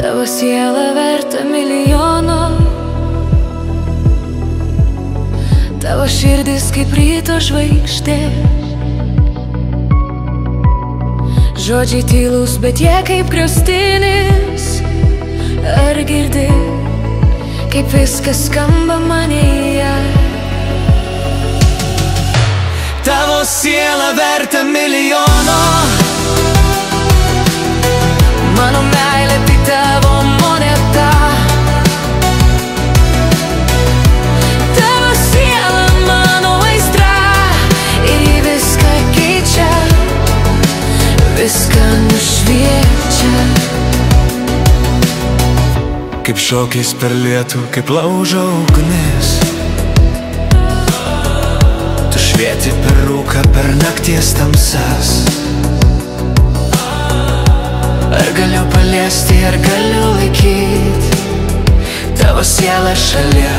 Tavo siela verta milijono, tavo širdis kaip ryto žvaigždė. Žodžiai tylus, bet jie kaip griaustinis. Ar girdi, kaip viskas skamba manyje? Tavo siela verta milijono, mano meilė tai tavo moneta. Tavo siela mano aistra, ir ji viską keičia, viską nušviečia. Kaip šokis per lietų, kaip laužo ugnis. Tu švieti per rūką, per nakties tamsas. Ar galiu paliesti, ar galiu laikyti tavo sielą šalia,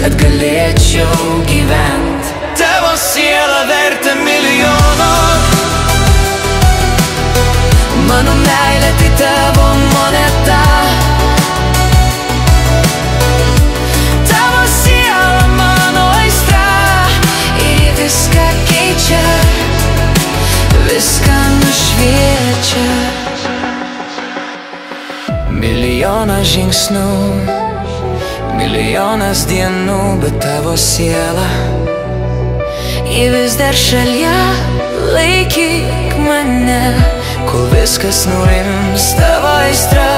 kad galėčiau gyvent. Tavo siela verta milijono, mano meilė tai tavo moneta. Tavo siela mano aistra, ir ji viską keičia, viską nušviečia. Milijonas žingsnių, milijonas dienų, bet tavo siela, ji vis dar šalia, laikyk mane, kol viskas nurims. Tavo aistra,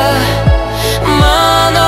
mano